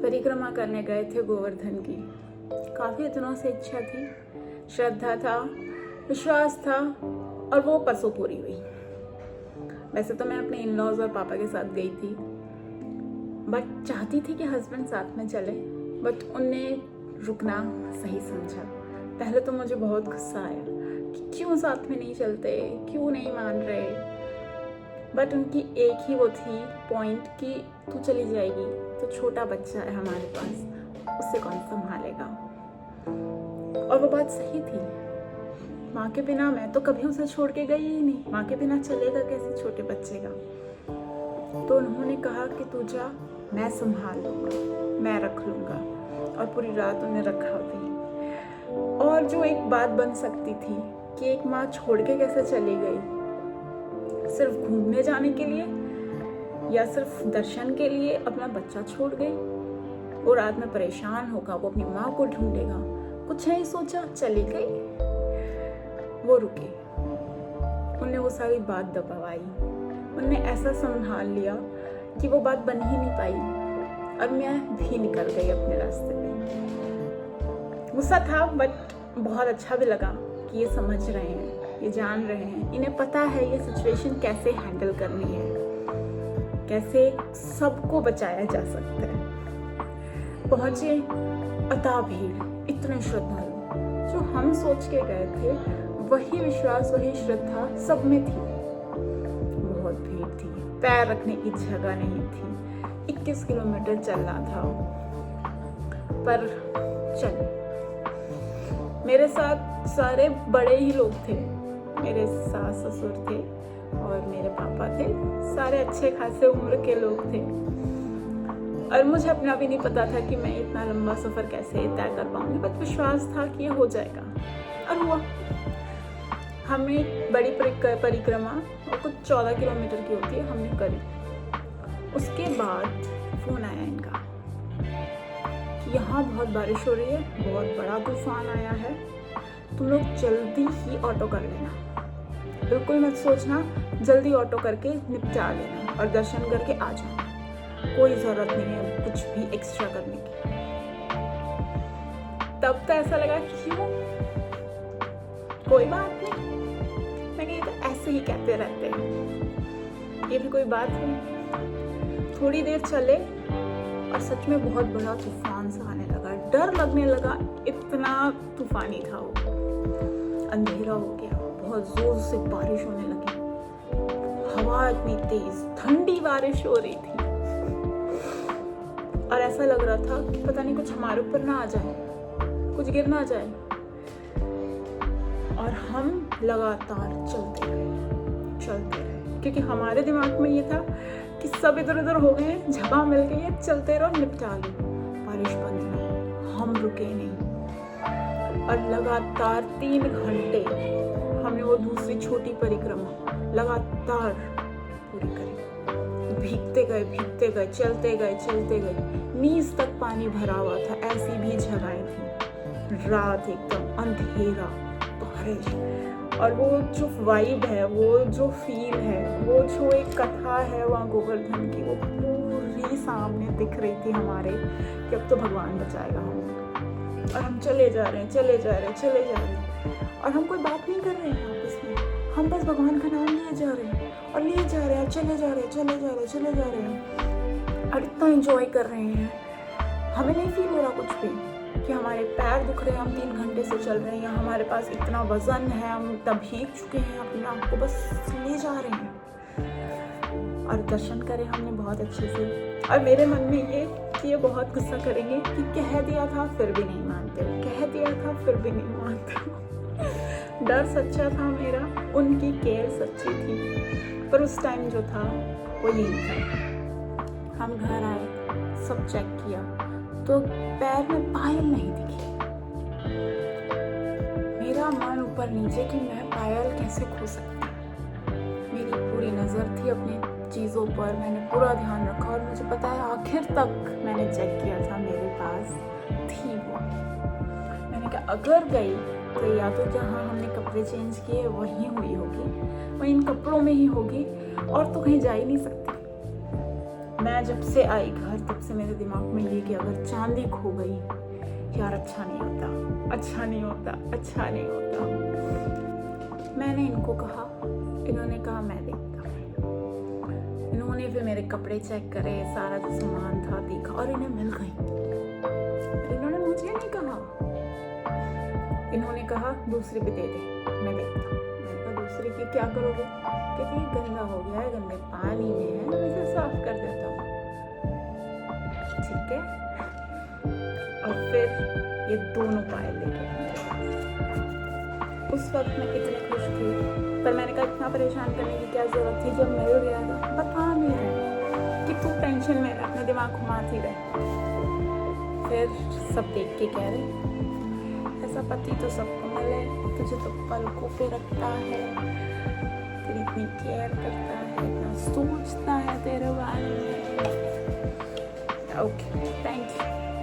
परिक्रमा करने गए थे गोवर्धन की। काफ़ी दिनों से इच्छा थी, श्रद्धा था, विश्वास था और वो परसों पूरी हुई। वैसे तो मैं अपने इन लॉज और पापा के साथ गई थी, बट चाहती थी कि हस्बैंड साथ में चले, बट उनने रुकना सही समझा। पहले तो मुझे बहुत गुस्सा आया कि क्यों साथ में नहीं चलते, क्यों नहीं मान रहे, बट उनकी एक ही वो थी पॉइंट कि तू चली जाएगी तो छोटा बच्चा है हमारे पास, उससे कौन संभालेगा। और वो बात सही थी। माँ के बिना मैं तो कभी उसे छोड़ के गई ही नहीं, माँ के बिना चलेगा कैसे छोटे बच्चे का। तो उन्होंने कहा कि तू जा, मैं संभाल लूँगा, मैं रख लूँगा। और पूरी रात उन्हें रखा भी। और जो एक बात बन सकती थी कि एक माँ छोड़ के कैसे चली गई, सिर्फ घूमने जाने के लिए या सिर्फ दर्शन के लिए अपना बच्चा छोड़ गई। वो रात में परेशान होगा, वो अपनी माँ को ढूंढेगा, कुछ नहीं सोचा, चली गई। वो रुके, उनने वो सारी बात दबाई, उनने ऐसा संभाल लिया कि वो बात बन ही नहीं पाई और मैं भी निकल गई अपने रास्ते पे। गुस्सा था, बट बहुत अच्छा भी लगा कि ये समझ रहे हैं, ये जान रहे हैं, इन्हें पता है ये सिचुएशन कैसे हैंडल करनी है, कैसे सबको बचाया जा सकता है। पहुंचे, अता भीड़, इतने श्रद्धालु। जो हम सोच के गए थे वही विश्वास, वही श्रद्धा सब में थी। बहुत भीड़ थी, पैर रखने की जगह नहीं थी। 21 किलोमीटर चलना था, पर चल। मेरे साथ सारे बड़े ही लोग थे, मेरे सास ससुर थे और मेरे पापा थे, सारे अच्छे खासे उम्र के लोग थे। और मुझे अपना भी नहीं पता था कि मैं इतना लंबा सफ़र कैसे तय कर पाऊंगी, बट विश्वास था कि ये हो जाएगा। और हुआ। हमने बड़ी परिक्रमा, और कुछ 14 किलोमीटर की होती है, हमने करी। उसके बाद फ़ोन आया इनका कि यहाँ बहुत बारिश हो रही है, बहुत बड़ा तूफान आया है, तुम लोग जल्दी ही ऑटो कर लेना, बिल्कुल मत सोचना, जल्दी ऑटो करके निपटा लेना और दर्शन करके आ जाना, कोई ज़रूरत नहीं है कुछ भी एक्स्ट्रा करने की। तब तो ऐसा लगा क्यों, कोई बात नहीं, मैं कही तो ऐसे ही कहते रहते हैं, ये भी कोई बात नहीं। थोड़ी देर चले और सच में बहुत बड़ा तूफान सा आने लगा, डर लगने लगा, इतना तूफानी था वो। अंधेरा हो गया, बहुत जोर से बारिश होने लगी, हवा इतनी तेज, ठंडी बारिश हो रही थी और ऐसा लग रहा था कि पता नहीं कुछ हमारे ऊपर ना आ जाए, कुछ गिर ना जाए। और हम लगातार चलते रहे, क्योंकि हमारे दिमाग में ये था कि सब इधर उधर हो गए, जगह मिल गई है, चलते रहो, निपटा लो, बारिश बंद नहीं, हम रुके नहीं। और लगातार 3 घंटे हमने वो दूसरी छोटी परिक्रमा लगातार पूरी करी। भीगते गए, चलते गए, नीज तक पानी भरा हुआ था, ऐसी भी जगहें थी। रात एकदम अंधेरा, बारिश, और वो जो वाइब है, वो जो फील है, वो जो एक कथा है वहाँ गोवर्धन की, वो पूरी सामने दिख रही थी हमारे कि अब तो भगवान बचाएगा हमें। और हम चले जा रहे हैं और हम कोई बात नहीं कर रहे हैं आपस में, हम बस भगवान का नाम लिए जा रहे हैं और लिए जा रहे हैं, चले जा रहे हैं और इतना एंजॉय कर रहे हैं। हमें नहीं फील हो रहा कुछ भी कि हमारे पैर दुख रहे हैं, हम 3 घंटे से चल रहे हैं, हमारे पास इतना वजन है, हम तब भीग चुके हैं, अपने आप को बस ले जा रहे हैं। और दर्शन करे हमने बहुत अच्छे से। और मेरे मन में ये कि ये बहुत गुस्सा करेंगे कि कह दिया था फिर भी नहीं मानते हो, कह दिया था फिर भी नहीं मानते हो। डर सच्चा था मेरा, उनकी केयर सच्ची थी, पर उस टाइम जो था वो यही था। हम घर आए, सब चेक किया तो पैर में पायल नहीं दिखी। मेरा मन ऊपर नीचे कि मैं पायल कैसे खो सकती। मेरी पूरी नज़र थी अपनी चीज़ों पर, मैंने पूरा ध्यान रखा और मुझे पता है आखिर तक मैंने चेक किया था, मेरे पास थी वो। मैंने कहा अगर गई तो या तो जहाँ हमने कपड़े चेंज किए वहीं हुई होगी, वहीं इन कपड़ों में ही होगी, और तो कहीं जा ही नहीं सकती। मैं जब से आई घर तब से मेरे दिमाग में ये कि अगर चांदी खो गई यार अच्छा नहीं होता, अच्छा नहीं होता, अच्छा नहीं होता। मैंने इनको कहा, इन्होंने कहा मैं देखता हूँ। इन्होंने फिर मेरे कपड़े चेक करे, सारा जो सामान था देखा और इन्हें मिल गई। इन्होंने मुझे नहीं कहा, इन्होंने कहा दूसरी भी दे दे, मैं देखता हूँ। मैंने कहा दूसरी की क्या करोगे? कहती ये गंदा हो गया है, गंदे पानी में है, मैं इसे साफ कर देता हूँ। ठीक है। और फिर ये दोनों पायल लेके मेरे पास। उस वक्त मैं कितनी खुश थी, पर मैंने कहा इतना परेशान करने की क्या जरूरत थी जब मिल गया था। बता नहीं रहे कि तू टेंशन में अपने दिमाग घुमाती रहे। फिर सब देख के कह रहे ऐसा पति तो सबको मिले, तुझे तो पलकों पे रखता है, तेरी इतनी केयर करता है, इतना सोचता है तेरे बारे में। Okay, thank you.